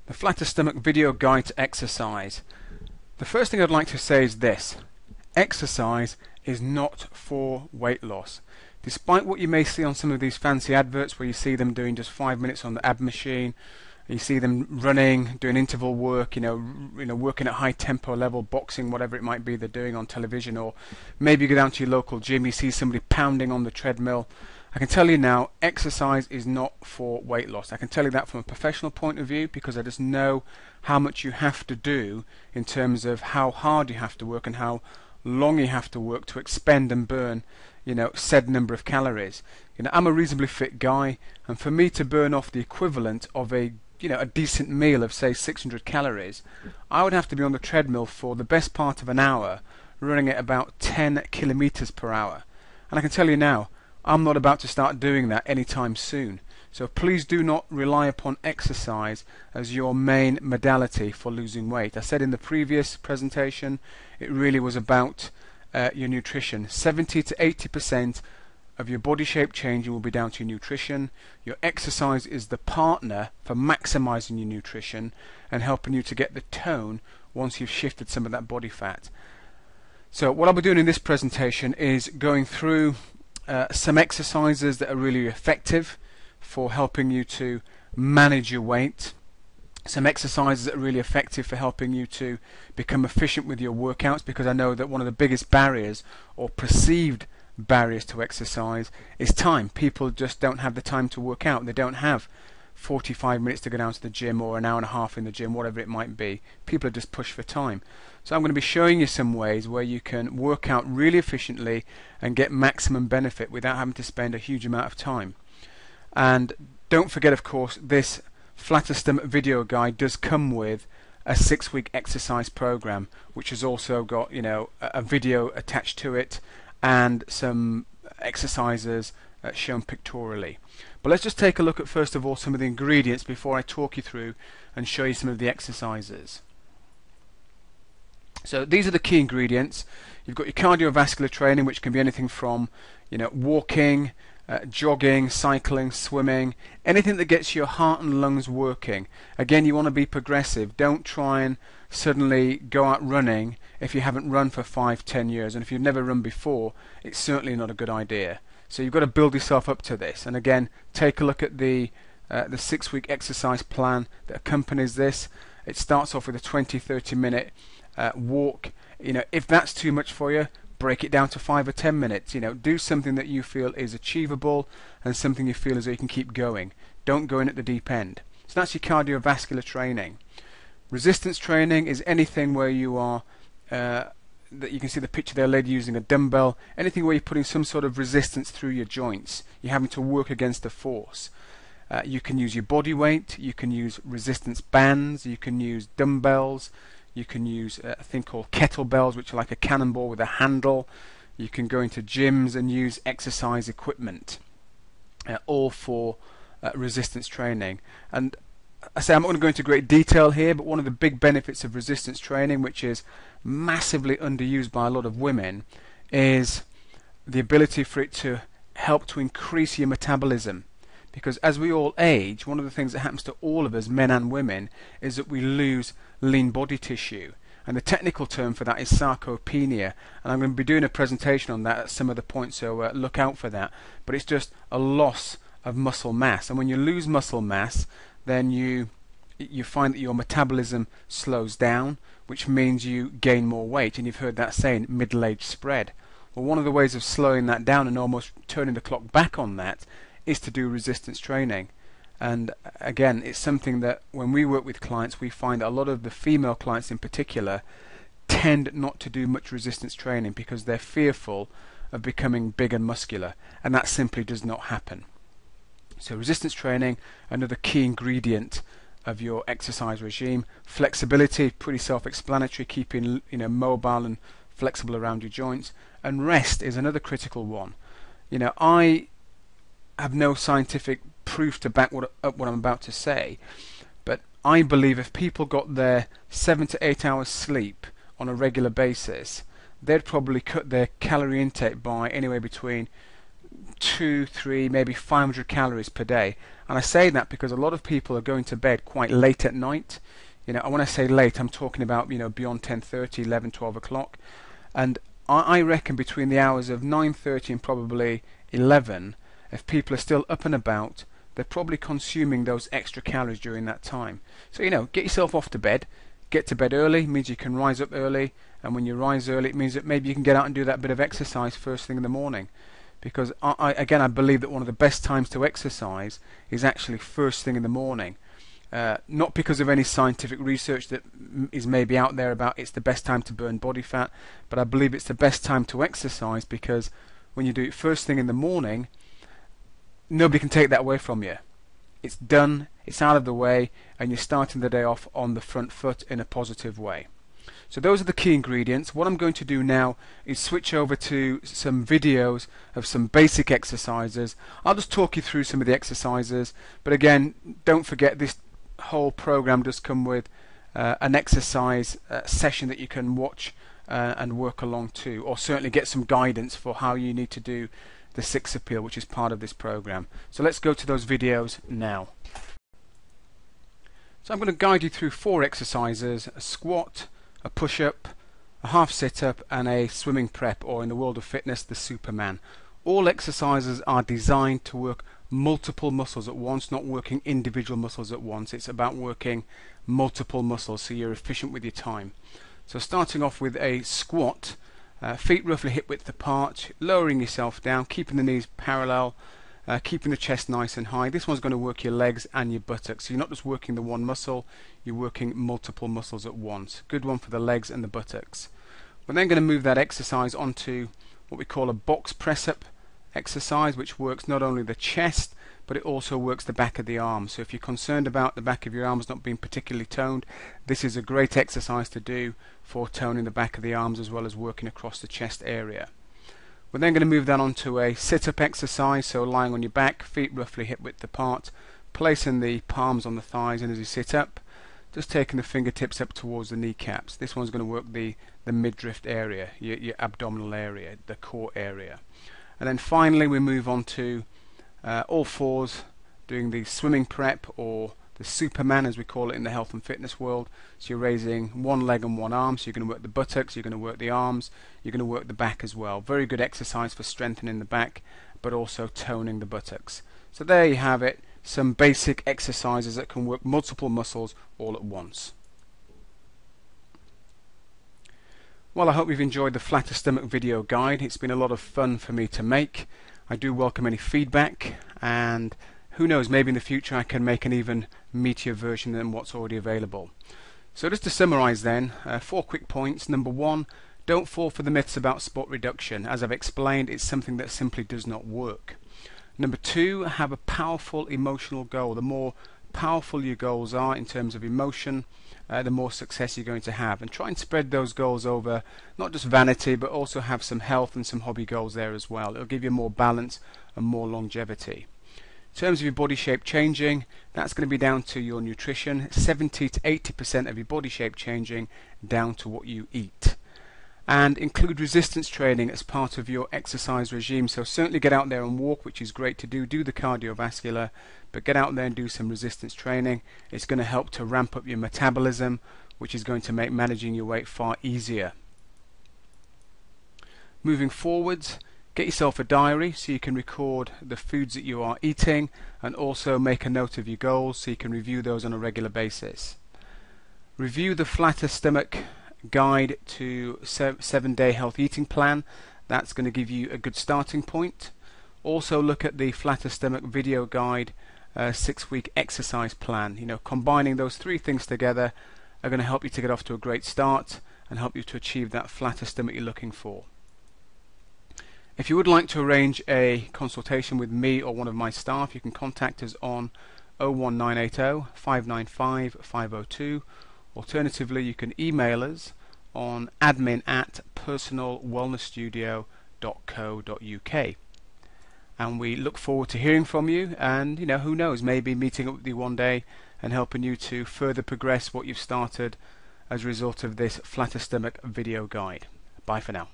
The Flatter Stomach video guide to exercise. The first thing I'd like to say is this: exercise is not for weight loss. Despite what you may see on some of these fancy adverts where you see them doing just 5 minutes on the ab machine, you see them running, doing interval work, working at high tempo level, boxing, whatever it might be they're doing on television, or maybe you go down to your local gym, you see somebody pounding on the treadmill. I can tell you now, exercise is not for weight loss. I can tell you that from a professional point of view because I just know how much you have to do in terms of how hard you have to work and how long you have to work to expend and burn said number of calories. I'm a reasonably fit guy, and for me to burn off the equivalent of a decent meal of say 600 calories, I would have to be on the treadmill for the best part of an hour, running at about 10 kilometers per hour. And I can tell you now, I'm not about to start doing that anytime soon. So please do not rely upon exercise as your main modality for losing weight. I said in the previous presentation, it really was about your nutrition. 70 to 80% of your body shape changing will be down to your nutrition. Your exercise is the partner for maximizing your nutrition and helping you to get the tone once you've shifted some of that body fat. So what I'll be doing in this presentation is going through some exercises that are really effective for helping you to manage your weight, some exercises that are really effective for helping you to become efficient with your workouts, because I know that one of the biggest barriers or perceived barriers to exercise is time. People just don't have the time to work out. They don't have 45 minutes to go down to the gym or an hour and a half in the gym, whatever it might be. People are just pushed for time. So I'm going to be showing you some ways where you can work out really efficiently and get maximum benefit without having to spend a huge amount of time. And don't forget, of course, this Flatter Stomach video guide does come with a 6-week exercise program, which has also got a video attached to it and some exercises shown pictorially. But let's just take a look at first of all some of the ingredients before I talk you through and show you some of the exercises. So these are the key ingredients. You've got your cardiovascular training, which can be anything from walking, jogging, cycling, swimming, anything that gets your heart and lungs working. Again, you want to be progressive. Don't try and suddenly go out running if you haven't run for 5-10 years, and if you've never run before, it's certainly not a good idea. So you've got to build yourself up to this. And again, take a look at the 6-week exercise plan that accompanies this. It starts off with a 20-30 minute walk. If that's too much for you, break it down to 5 or 10 minutes. Do something that you feel is achievable and something you feel as though you can keep going. Don't go in at the deep end. So that's your cardiovascular training. Resistance training is anything where you are that you can see the picture there, lady using a dumbbell, anything where you're putting some sort of resistance through your joints. You're having to work against a force. You can use your body weight, you can use resistance bands, you can use dumbbells, you can use a thing called kettlebells, which are like a cannonball with a handle. You can go into gyms and use exercise equipment, all for resistance training. And I say I'm not going to go into great detail here, but one of the big benefits of resistance training, which is massively underused by a lot of women, is the ability for it to help to increase your metabolism. Because as we all age, one of the things that happens to all of us, men and women, is that we lose lean body tissue. And the technical term for that is sarcopenia. And I'm going to be doing a presentation on that at some of the points, so look out for that. But it's just a loss of muscle mass. And when you lose muscle mass, then you find that your metabolism slows down, which means you gain more weight. And you've heard that saying, middle age spread. Well, one of the ways of slowing that down and almost turning the clock back on that is to do resistance training. And again, it's something that when we work with clients, we find that a lot of the female clients in particular tend not to do much resistance training because they're fearful of becoming big and muscular, and that simply does not happen. So resistance training, another key ingredient of your exercise regime. Flexibility, pretty self-explanatory, keeping mobile and flexible around your joints. And rest is another critical one. I have no scientific proof to back up what I'm about to say, but I believe if people got their 7 to 8 hours sleep on a regular basis, they'd probably cut their calorie intake by anywhere between 2, 3, maybe 500 calories per day. And I say that because a lot of people are going to bed quite late at night. You know, and when I say late, I'm talking about, you know, beyond 10:30, 11, 12 o'clock. And I reckon between the hours of 9:30 and probably 11, if people are still up and about, they're probably consuming those extra calories during that time. So, you know, get yourself off to bed. Get to bed early means you can rise up early, and when you rise early, it means that maybe you can get out and do that bit of exercise first thing in the morning. Because I believe that one of the best times to exercise is actually first thing in the morning. Not because of any scientific research that is maybe out there about it's the best time to burn body fat, but I believe it's the best time to exercise because when you do it first thing in the morning, nobody can take that away from you. It's done, it's out of the way, and you're starting the day off on the front foot in a positive way. So those are the key ingredients. What I'm going to do now is switch over to some videos of some basic exercises. I'll just talk you through some of the exercises, but again, don't forget this whole program does come with an exercise session that you can watch and work along to, or certainly get some guidance for how you need to do the 6 appeal, which is part of this program. So let's go to those videos now. So I'm going to guide you through 4 exercises: a squat, a push-up, a half sit-up, and a swimming prep, or in the world of fitness, the Superman. All exercises are designed to work multiple muscles at once, not working individual muscles at once. It's about working multiple muscles so you're efficient with your time. So starting off with a squat, feet roughly hip width apart, lowering yourself down, keeping the knees parallel, keeping the chest nice and high. This one's going to work your legs and your buttocks. So you're not just working the one muscle, you're working multiple muscles at once. Good one for the legs and the buttocks. We're then going to move that exercise onto what we call a box press up exercise, which works not only the chest but it also works the back of the arms. So if you're concerned about the back of your arms not being particularly toned, this is a great exercise to do for toning the back of the arms as well as working across the chest area. We're then going to move that onto a sit-up exercise, so lying on your back, feet roughly hip width apart, placing the palms on the thighs, and as you sit up, just taking the fingertips up towards the kneecaps. This one's going to work the midriff area, your abdominal area, the core area. And then finally we move on to all fours, doing the swimming prep, or the Superman as we call it in the health and fitness world. So you're raising one leg and one arm, so you're going to work the buttocks, you're going to work the arms, you're going to work the back as well. Very good exercise for strengthening the back but also toning the buttocks. So there you have it, some basic exercises that can work multiple muscles all at once. Well, I hope you've enjoyed the flatter stomach video guide. It's been a lot of fun for me to make. I do welcome any feedback, and who knows, maybe in the future I can make an even meatier version than what's already available. So just to summarize then, 4 quick points. Number 1, don't fall for the myths about spot reduction. As I've explained, it's something that simply does not work. Number 2, have a powerful emotional goal. The more powerful your goals are in terms of emotion, the more success you're going to have. And try and spread those goals over not just vanity, but also have some health and some hobby goals there as well. It'll give you more balance and more longevity. In terms of your body shape changing, that's going to be down to your nutrition. 70 to 80% of your body shape changing down to what you eat. And include resistance training as part of your exercise regime. So certainly get out there and walk, which is great to do. Do the cardiovascular, but get out there and do some resistance training. It's going to help to ramp up your metabolism, which is going to make managing your weight far easier. Moving forwards, get yourself a diary so you can record the foods that you are eating, and also make a note of your goals so you can review those on a regular basis. Review the flatter stomach guide to 7-day health eating plan. That's going to give you a good starting point. Also look at the flatter stomach video guide 6-week exercise plan. You know, combining those 3 things together are going to help you to get off to a great start and help you to achieve that flatter stomach you're looking for. If you would like to arrange a consultation with me or one of my staff, you can contact us on 01980 595 502. Alternatively, you can email us on admin@personalwellnessstudio.co.uk. And we look forward to hearing from you, and you know, who knows, maybe meeting up with you one day and helping you to further progress what you've started as a result of this flatter stomach video guide. Bye for now.